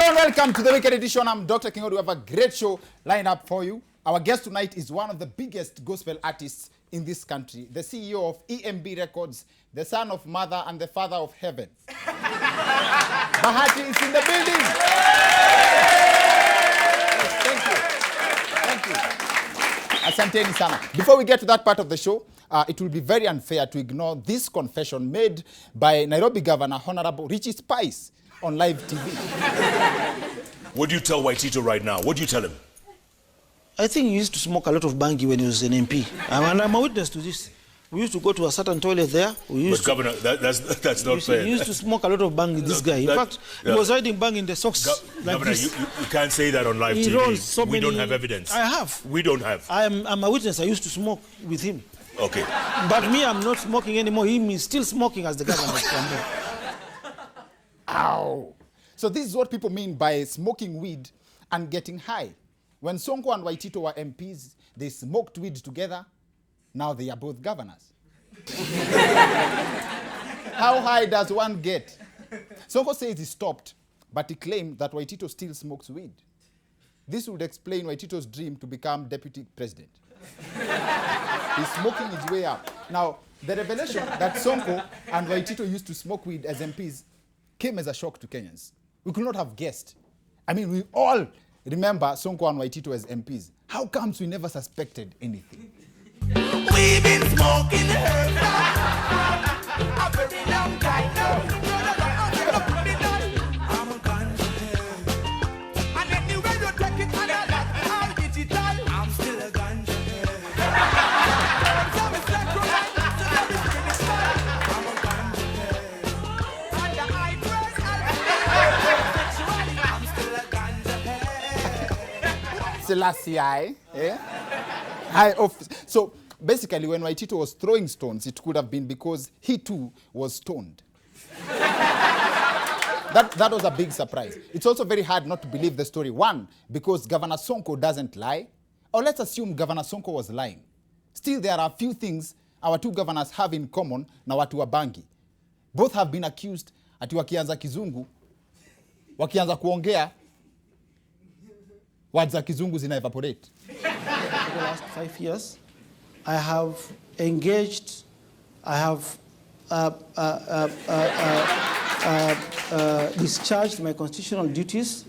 and welcome to the Weekend Edition. I'm Dr. Kingodu. We have a great show lined up for you. Our guest tonight is one of the biggest gospel artists in this country, the CEO of EMB Records, the son of mother and the father of heaven. Bahati is in the building. Thank you. Asanteni sana. Before we get to that part of the show, it will be very unfair to ignore this confession made by Nairobi Governor Honorable Richie Spice on live TV. What do you tell Waitito right now? What do you tell him? I think he used to smoke a lot of bangi when he was an MP. I'm a witness to this. We used to go to a certain toilet there. But Governor, that's not fair. He used to smoke a lot of bangi, this guy. In fact, he was hiding bang in the socks like Governor, this. you can't say that on live TV. We don't have evidence. I have. We don't have. I'm a witness. I used to smoke with him. Okay. But me, I'm not smoking anymore. Him is still smoking as the governor. Ow. So this is what people mean by smoking weed and getting high. When Sonko and Waitito were MPs, they smoked weed together. Now they are both governors. How high does one get? Sonko says he stopped, but he claimed that Waitito still smokes weed. This would explain Waitito's dream to become deputy president. He's smoking his way up. Now, the revelation that Sonko and Waitito used to smoke weed as MPs came as a shock to Kenyans. We could not have guessed. I mean, we all remember Sonko and Waitito as MPs. How comes we never suspected anything? We've been smoking herb a very long time now. I'm a ganja head. And anyway you take it and all digital, I'm still a ganja head. I'm a ganja head. And the high press I'm still a ganja head. Selassie, eh? High office. So basically, when Waitito was throwing stones, it could have been because he too was stoned. that was a big surprise. It's also very hard not to believe the story. One, because Governor Sonko doesn't lie. Or let's assume Governor Sonko was lying. Still, there are a few things our two governors have in common na watu wa bangi. Both have been accused ati wakianza kizungu, wakianza kuongea, words za kizungu zina evaporate. For the last 5 years, I have engaged, I have discharged my constitutional duties.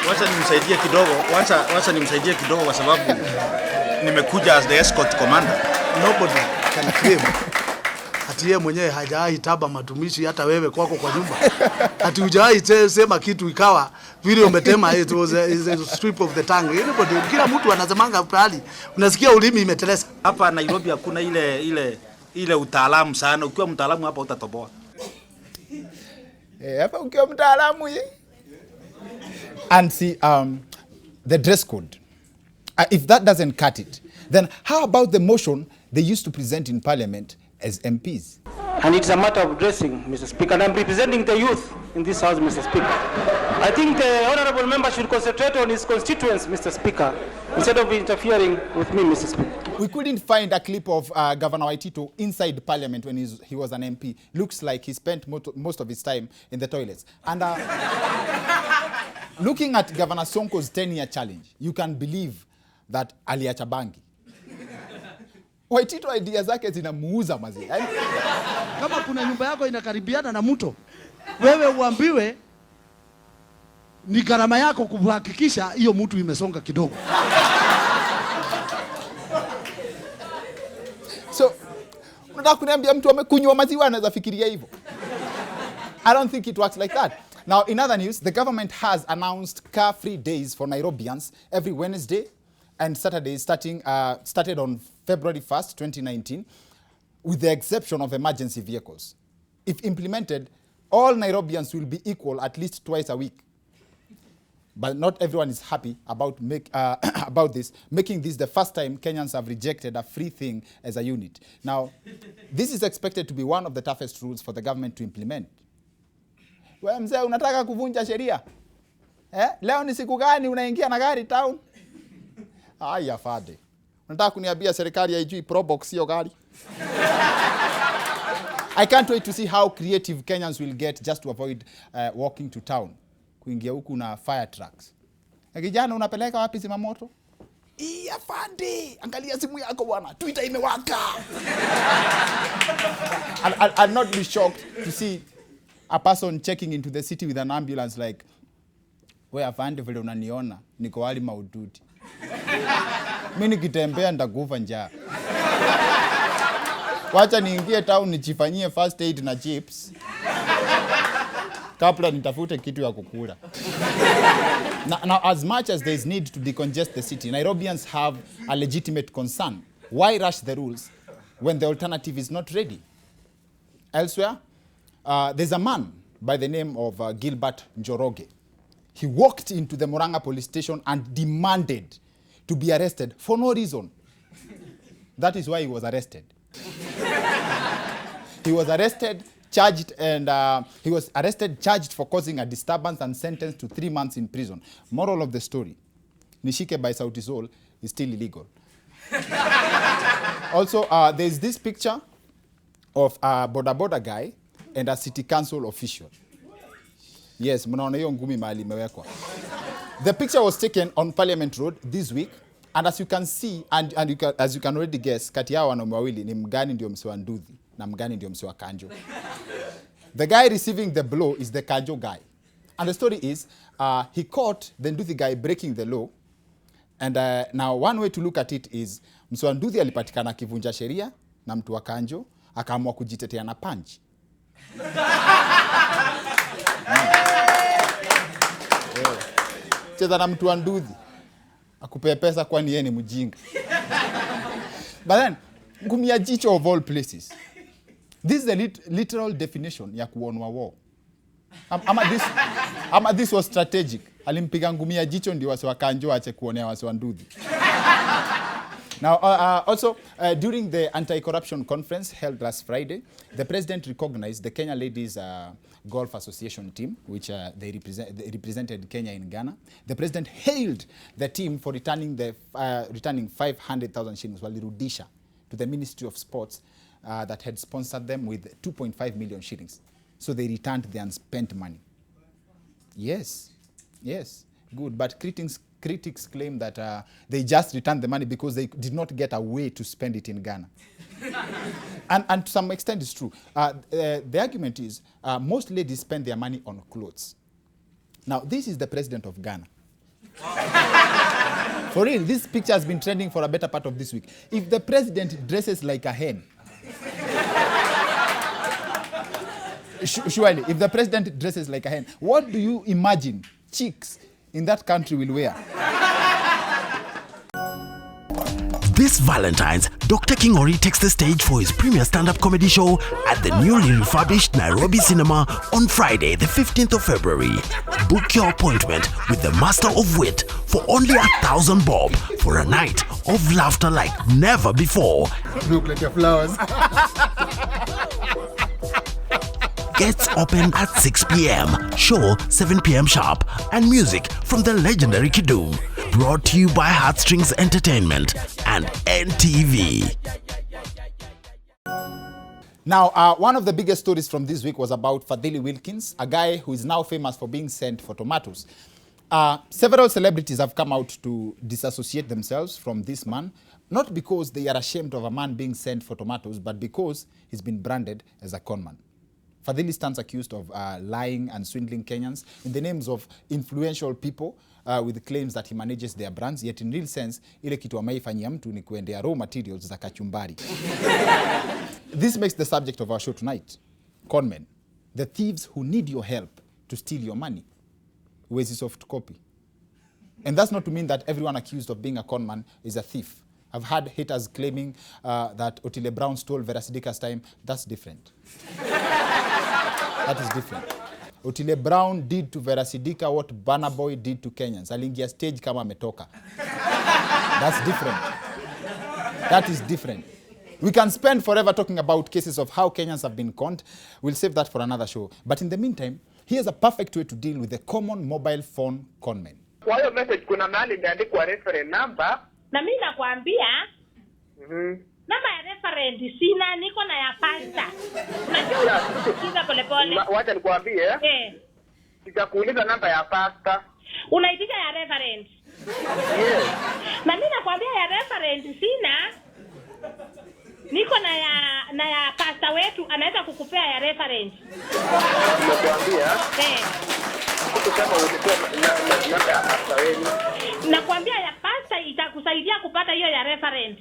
Wacha nimsaidie kidogo kwa sababu nimekuja as the escort commander. Nobody can claim ati yeye mwenyewe hajawahi taba matumishi hata wewe kwako kwa nyumba. Ati hujawahi sema kitu ikawa vile umetema, it was a strip of the tongue. Anybody, kila mtu anasemanga pale. Unasikia ulimi imeteleza. Hapa Nairobi hakuna ile utaalamu sana. Ukiwa mtaalamu hapa utatoboa. Hapa ukiwa mtaalamu hii. And see the dress code. If that doesn't cut it, then how about the motion they used to present in parliament as MPs? And it's a matter of dressing, Mr. Speaker. And I'm representing the youth in this house, Mr. Speaker. I think the honorable member should concentrate on his constituents, Mr. Speaker, instead of interfering with me, Mr. Speaker. We couldn't find a clip of Governor Waitito inside parliament when he was an MP. Looks like he spent most of his time in the toilets. And looking at Governor Sonko's 10-year challenge, you can believe that aliacha bangi. Waitito idea zake zinamuuza mazi. Kama kuna nyumba yako inakaribiana na mto, wewe uambiwe ni gharama yako kuhakikisha hiyo mtu imesonga kidogo. So, unataka kuniambia mtu amekunywa maziwa anaweza fikiria hivyo? I don't think it works like that. Now, in other news, the government has announced car-free days for Nairobians every Wednesday and Saturday started on February 1st, 2019, with the exception of emergency vehicles. If implemented, all Nairobians will be equal at least twice a week. But not everyone is happy about this, making this the first time Kenyans have rejected a free thing as a unit. Now, this is expected to be one of the toughest rules for the government to implement. Wewe mzee unataka kuvunja sheria? Leo ni siku gani unaingia na gari town? Aya Fadhili. Nataka kuniambia serikali haijui Probox sio gari? I can't wait to see how creative Kenyans will get just to avoid walking to town. Kuingia huku na fire trucks. Kijana unapeleka wapi zimamoto? Afande, angalia simu yako bwana. Twitter imewaka. I'll not be shocked to see a person checking into the city with an ambulance like, "Wewe afande vile unaniona, niko hali mahututi. Mimi nikitembea ndakufa njaa. Wacha niingie town nichifanyie first aid na chips. Kabla nitafute kitu ya kukula." Now, as much as there is need to decongest the city, Nairobians have a legitimate concern. Why rush the rules when the alternative is not ready? Elsewhere, there's a man by the name of Gilbert Njoroge. He walked into the Murang'a police station and demanded to be arrested for no reason. That is why he was arrested. He was arrested, charged for causing a disturbance and sentenced to 3 months in prison. Moral of the story, Nishike by Sauti Sol is still illegal. Also, there's this picture of a boda boda guy and a city council official. Yes, mnaona hiyo ngumi mahali imewekwa. The picture was taken on Parliament Road this week, and as you can see, as you can already guess, kati yao wanaume wawili ni mgani ndio msewa Nduthi na mgani ndio msewa Kanjo. The guy receiving the blow is the Kanjo guy. And the story is, he caught the Nduthi guy breaking the law. And now one way to look at it is, msewa Nduthi alipatikana kivunja sheria na mtu wa Kanjo akaamua kujitetea na punch. Cheza na mtu wa Nduthi akupe pesa kwani yeye ni mjinga. But then, ngumi ya jicho of all places. This is the literal definition ya kuonwa war. Ama this was strategic. Alimpiga ngumi ya jicho ndio wase wa Kanjo ache kuonea wase wa Nduthi. Now, also, during the anti-corruption conference held last Friday, the president recognized the Kenya Ladies Golf Association team, which they represented Kenya in Ghana. The president hailed the team for returning 500,000 shillings, walirudisha, to the Ministry of Sports that had sponsored them with 2.5 million shillings. So they returned the unspent money. Yes, good. But critics claim that they just returned the money because they did not get a way to spend it in Ghana. And to some extent it's true. The argument is most ladies spend their money on clothes. Now, this is the president of Ghana. For real, this picture has been trending for a better part of this week. If the president dresses like a hen, surely, if the president dresses like a hen, what do you imagine chicks in that country will wear? This Valentine's, Dr. King Ori takes the stage for his premier stand-up comedy show at the newly refurbished Nairobi Cinema on Friday, the 15th of February. Book your appointment with the Master of Wit for only 1,000 bob for a night of laughter like never before. Look like your flowers. Gets open at 6 p.m. Show 7 p.m. sharp, and music from the legendary Kidum. Brought to you by Heartstrings Entertainment and NTV. Now, one of the biggest stories from this week was about Fadhili Wilkins, a guy who is now famous for being sent for tomatoes. Several celebrities have come out to disassociate themselves from this man, not because they are ashamed of a man being sent for tomatoes, but because he's been branded as a conman. Fadhili stands accused of lying and swindling Kenyans in the names of influential people with claims that he manages their brands, yet in real sense, ile kitu ameifanyia mtu ni kuendea raw materials za kachumbari. This makes the subject of our show tonight. Conmen, the thieves who need your help to steal your money. Where's soft copy? And that's not to mean that everyone accused of being a conman is a thief. I've had haters claiming that Otile Brown stole Vera Sidika's time. That's different. That is different. Otile Brown did to Vera Sidika what Burna Boy did to Kenyans. Alingia stage kama ametoka. That's different. That is different. We can spend forever talking about cases of how Kenyans have been conned. We'll save that for another show. But in the meantime, here's a perfect way to deal with the common mobile phone conmen. Kwa hiyo message kuna mahali imeandikwa reference number. Na mimi nakwambia Namba ya referent sina, niko na ya pasta. Unajua kusikiza polepole. Wacha nikwambie. Sitakuuliza namba ya pasta. Unaitika ya referent. Yes. Na mimi nakwambia ya referent sina. Niko na ya pasta wetu anaweza kukupea ya referent. Nakwambia. Ukisema ulikuwa namba ya pasta wewe. Nakwambia ya pasta itakusaidia kupata hiyo ya referent.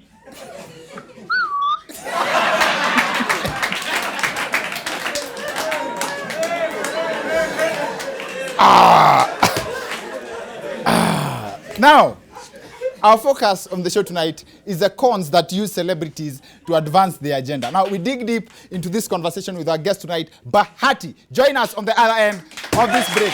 Now, our focus on the show tonight is the cons that use celebrities to advance their agenda. Now, we dig deep into this conversation with our guest tonight, Bahati. Join us on the other end of this break.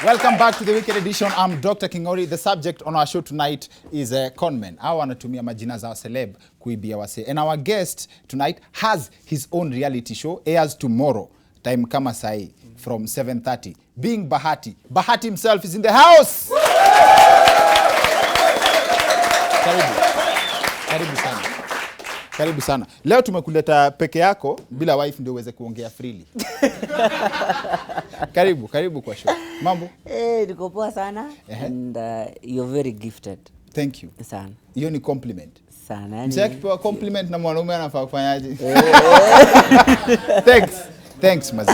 Welcome back to the Weekend Edition. I'm Dr. Kingori. The subject on our show tonight is conmen. Hawa wanatumia majina za celeb kuibia wase. And our guest tonight has his own reality show, airs tomorrow, time kama sai, from 7:30. Being Bahati. Bahati himself is in the house. Karibu sana. Karibu sana. Leo tumekuleta peke yako bila wife ndio uweze kuongea freely. Karibu kwa show. Mambo? Niko poa sana and you're very gifted. Thank you. Sana. Hiyo ni compliment. Sana. Msaki kwa compliment na mwanaume anafaa kufanyaje? Thanks mazi.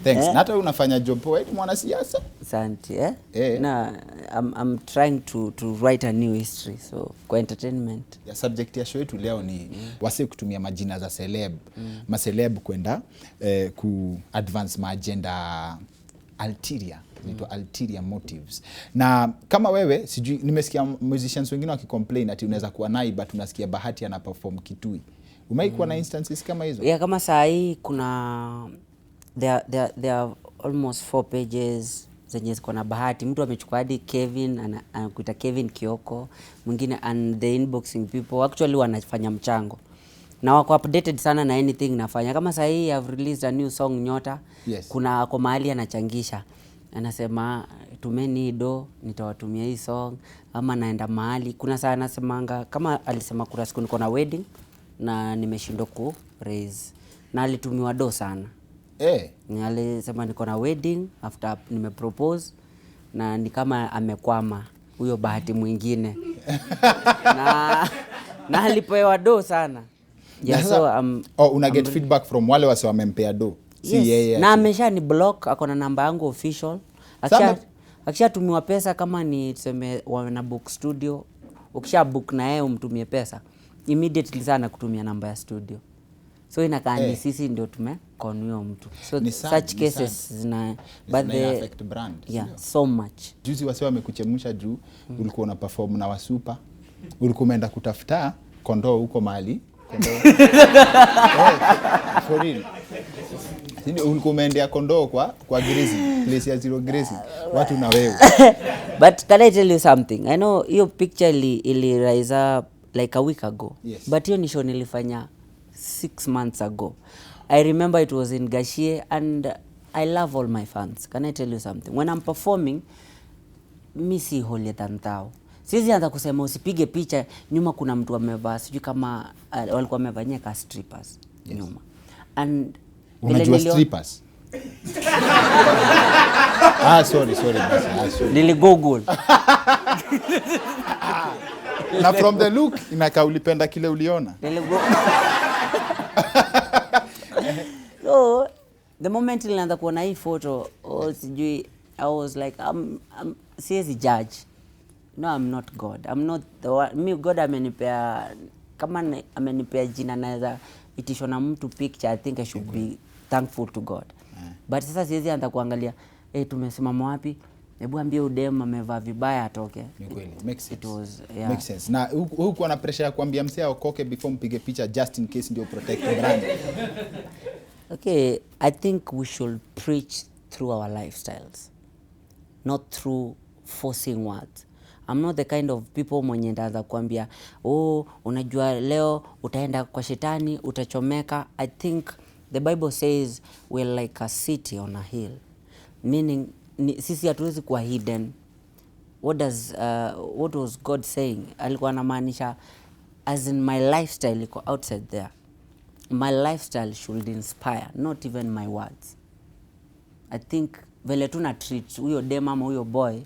Thanks. Hata unafanya job poa mwanasiasa. Asante Na I'm trying to write a new history so kwa entertainment. Ya subject ya show yetu leo ni wase kutumia majina za celeb. Ma celeb kwenda ku advance ma agenda ulterior, ulterior motives. Na kama wewe sijui nimesikia musicians wengine wakicomplain ati unaweza kuwa nai but unasikia Bahati ana perform Kitui. Umeikuwa na instances kama hizo? Yeah, kama saa hii kuna there are almost 4 pages zenye ziko na Bahati. Mtu amechukua hadi Kevin, anakuita Kevin Kioko, mwingine and the inboxing people actually wanafanya mchango. Na wako updated sana na anything nafanya. Kama saa hii I've released a new song Nyota. Yes. Kuna kwa mahali anachangisha. Anasema tumeni do nitawatumia hii song ama naenda mahali. Kuna saa anasemanga kama alisema kuna siku niko na wedding na nimeshindwa ku raise. Na alitumiwa do sana. Alisema niko na wedding after nimepropose na ni kama amekwama huyo Bahati mwingine. na alipewa do sana. Yeah, so una get feedback from wale wase wamempea do. Yes. Yeye. Na amesha ni block, akona namba yangu official. Akisha tumiwa pesa kama ni tuseme wana book studio. Ukisha book na yeye umtumie pesa, immediately sana kutumia namba ya studio. So inakaa ni sisi ndio tumekon huyo mtu. So such cases zina but they affect brand. Yeah, so much. Juzi wase wamekuchemusha juu ulikuwa una perform na wasupa. Ulikuwa umeenda kutafuta kondoo huko mahali. For real. Ulikuwa umeendea kondoo kwa grazing, place ya zero grazing. Watu na wewe. But can I tell you something? I know your picture ili rise up like a week ago. Yes. But hiyo ni show nilifanya 6 months ago. I remember it was in Gashie and I love all my fans. Can I tell you something? When I'm performing, mi si holier than thou. Siwezi anza kusema usipige picha nyuma kuna mtu amevaa sijui kama walikuwa wamevanyia ka strippers nyuma. And unajua strippers? Sorry. Nili Google. Na from the look inakaa ulipenda kile uliona. So the moment nilianza kuona hii photo sijui I was like siwezi judge. No, I'm not God. I'm not the one. Me God amenipea kama amenipea jina naweza itishwa na mtu picture. I think I should be thankful to God. But sasa siwezi anza kuangalia tumesimama wapi? Hebu ambie udem amevaa vibaya atoke. Ni kweli. Makes sense. It was Makes sense. Na huko ana pressure ya kuambia msee aokoke before mpige picha just in case ndio protect brand. Okay, I think we should preach through our lifestyles, not through forcing words. I'm not the kind of people mwenye ndaanza kuambia, oh, unajua leo utaenda kwa shetani, utachomeka. I think the Bible says we're like a city on a hill. Meaning, sisi hatuwezi kuwa hidden. What was God saying? Alikuwa anamaanisha, as in my lifestyle iko outside there. My lifestyle should inspire, not even my words. I think vile tuna treat huyo dem ama huyo boy,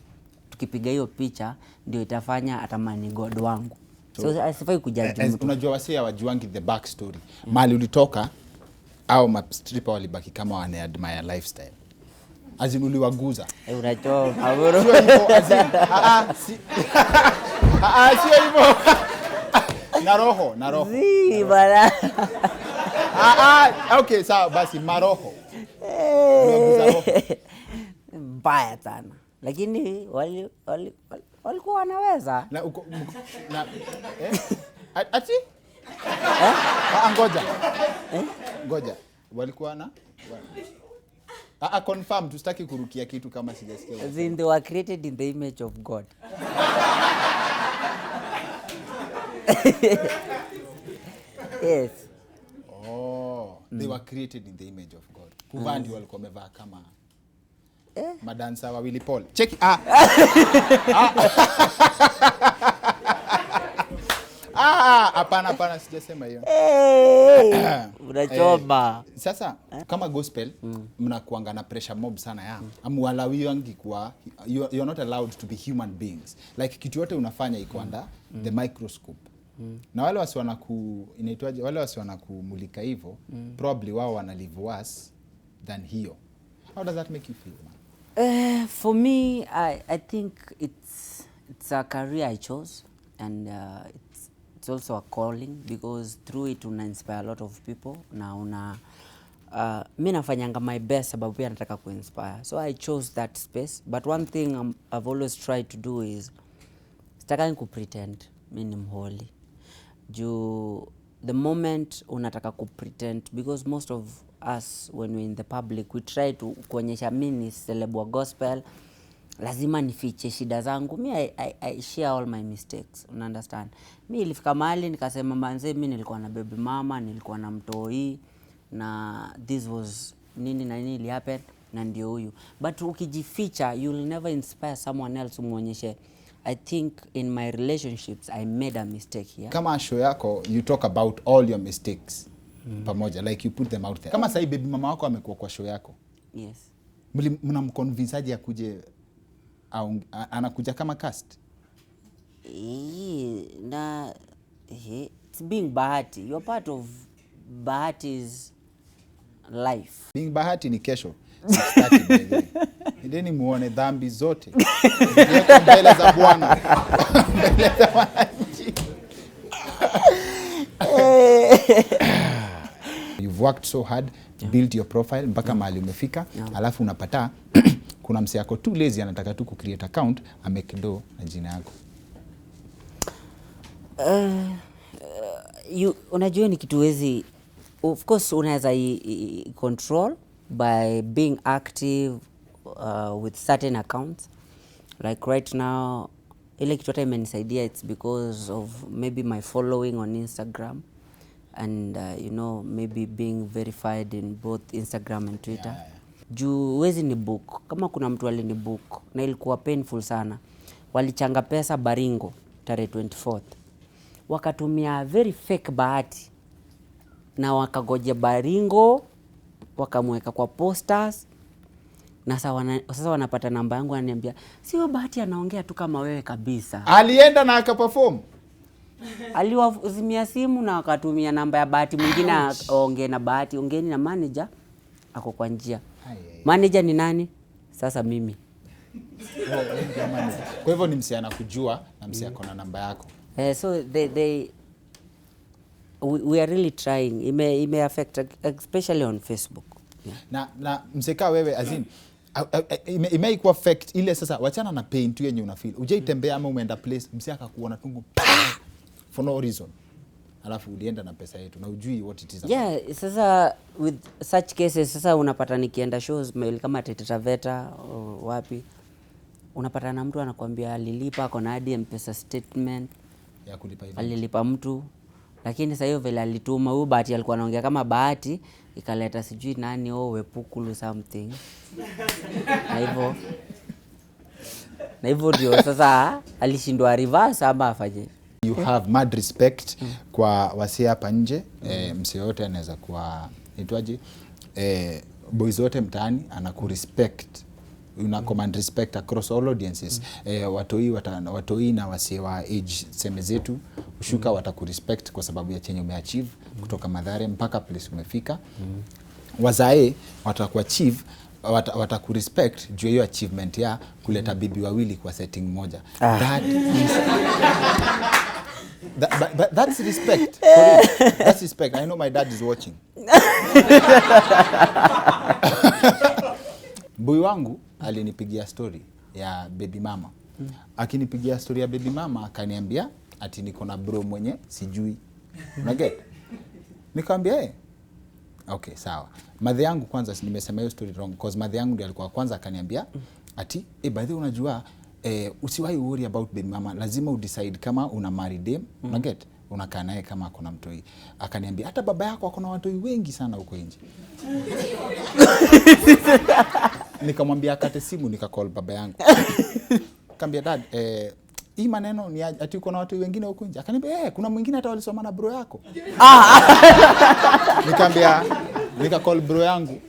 tukipiga hiyo picha ndio itafanya atamani God wangu. So asifai kujudge mtu. Unajua wasee hawajuangi the back story. Mali ulitoka au mastripper walibaki kama wana admire lifestyle. Azin uliwaguza. Unachoma. Sio hivyo azin. Sio hivyo. Na roho. Si bana. Okay, sawa basi maroho. Mbaya sana. Lakini walikuwa wanaweza. Ati? Ngoja. Walikuwa na? Confirm, tustaki kurukia kitu kama sijasikia. They were created in the image of God. Yes. They were created in the image of God. Kuvandi walikuwa wamevaa kama madansa wa Willy Paul. Check. Hapana sijasema hiyo. Unachoma. Sasa kama gospel mnakuanga na pressure mob sana ya. Amwalawiangi kwa you're not allowed to be human beings. Like kitu yote unafanya iko under the microscope. Na wale wasi inaitwaje, wale wasi wanakumulika hivyo, probably wao wana live worse than hiyo. How does that make you feel, man? For me, I think it's a career I chose, and it's also a calling, because through it una inspire a lot of people. Na mimi nafanyanga my best sababu pia nataka kuinspire. So I chose that space. But one thing I've always tried to do is sitaki kupretend mimi ni mholy. The moment unataka kupretend, because most of us when we're in the public we try to kuonyesha mimi ni celeb wa gospel, lazima nifiche shida zangu. I share all my mistakes, una understand. Mimi ilifika mahali nikasema manze, mimi nilikuwa na baby mama, nilikuwa na mtoi, na this was nini ili happen, na ndio huyu. But ukijificha you'll never inspire someone else umuonyeshe. I think in my relationships I made a mistake here. Kama show yako you talk about all your mistakes pamoja, like you put them out there. Kama sasa baby mama wako amekuwa kwa show yako. Yes. Mnamconvince aje akuje au anakuja kama cast? It's being Bahati. You're part of Bahati's life. Being Bahati ni kesho. 6:30 by the way. Ndeni muone dhambi zote. Ndio mbele za Bwana. Mbele za wananchi. You've worked so hard to build your profile mpaka mahali umefika, alafu unapata kuna mse yako too lazy anataka tu ku-create account amake do na jina yako. Unajua ni kitu wezi, of course unaweza control by being active with certain accounts. Like right now, ile kitu hata imenisaidia, it's because of maybe my following on Instagram, and maybe being verified in both Instagram and Twitter. Juu wezi ni book. Kama kuna mtu alini book na ilikuwa painful sana, walichanga pesa Baringo tarehe 24th, wakatumia very fake Bahati na wakagoja Baringo, wakamweka kwa posters, na sasa wanapata namba yangu, ananiambia sio Bahati anaongea tu kama wewe kabisa. Alienda na akaperform. Aliwazimia simu na wakatumia namba ya Bahati mwingine aongee na Bahati, ongeeni na manager ako kwa njia. Manager ni nani? Sasa mimi. Kwa hivyo ni msi anakujua na msi ako na namba yako. So we are really trying. Ime affect especially on Facebook. Yeah. Na mseka wewe azin imeikuwa affect ile sasa, wachana na pain tu yenye una feel. Ujaitembea ama umeenda place msi akakuona tungu for no reason. alafu ulienda na pesa yetu na ujui what it is. Yeah, sasa with such cases sasa unapata nikienda shows kama Taveta wapi, unapata na mtu anakuambia alilipa kona hadi M-Pesa statement ya kulipa event. Alilipa mtu, lakini sasa hiyo vile alituma huyu Bahati alikuwa anaongea kama Bahati ikaleta sijui nani Wepukulu something na hivyo ndio sasa alishindwa reverse ama afaje. You have mad respect kwa wasi hapa nje. Mse yote anaweza kuwa itwaje, boys wote mtaani anakurespect, una command respect across all audiences. Watoi na wasi wa age seme zetu ushuka watakurespect kwa sababu ya chenye umeachieve kutoka Mathare mpaka place umefika. Wazae watakuachieve, watakurespect juu hiyo achievement ya kuleta bibi wawili kwa setting moja. That's respect. Sorry. That's respect. I know my dad is watching. Boy wangu alinipigia story ya baby mama. Akinipigia story ya baby mama akaniambia ati niko na bro mwenye sijui. Unaget? Nikamwambia okay, sawa. Madhe yangu kwanza nimesema hiyo story wrong because madhe yangu ndiye alikuwa kwanza akaniambia ati by the way unajua usiwahi worry about baby mama, lazima udecide kama una marry dem, unaget? Unakaa naye kama akona mtoi. Akaniambia hata baba yako akona watoi wengi sana huko nje. Nikamwambia akate simu, nikacall baba yangu. Nikamwambia dad, hii maneno ni ati uko na watu wengine huko nje. Akaniambia kuna mwingine hata walisoma na bro yako. Nikamwambia nikacall bro yangu,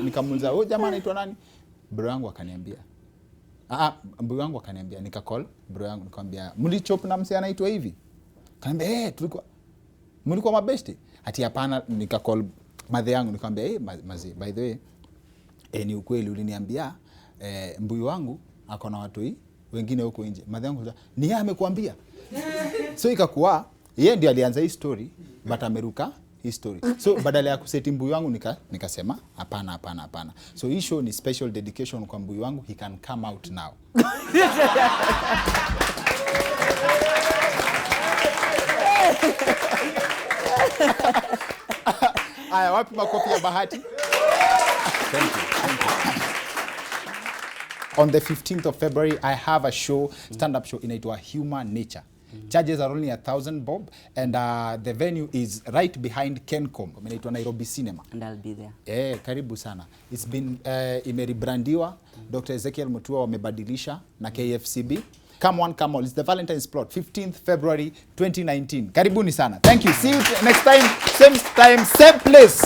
nikamuuliza jamaa anaitwa nani? Bro yangu akaniambia bro yangu akaniambia, nikacall bro yangu nikamwambia mlichop na mse anaitwa hivi. Akaniambia mlikuwa mabeste. Ati hapana. Nikacall madhe yangu nikamwambia mazi, by the way ni ukweli uliniambia mbuyu wangu akona watu wengine huko nje. Madhe yangu ni yeye amekuambia? So ikakuwa yeye ndiye alianza hii story but ameruka hii story. So badala ya kuseti mbuyu wangu nikasema hapana. So hii show ni special dedication kwa mbuyu wangu, he can come out now. Aya, wapi makofi ya Bahati? Thank you. On the 15th of February, I have a show, stand-up show inaitwa Human Nature. Charges are only 1,000 bob and the venue is right behind Kencom. Inaitwa Nairobi Cinema. And I'll be there. Karibu sana. It's been imeribrandiwa. Dr. Ezekiel Mutua wamebadilisha na KFCB. Come on, come all. It's the Valentine's plot, 15th February 2019. Karibuni sana. Thank you. See you next time, same place.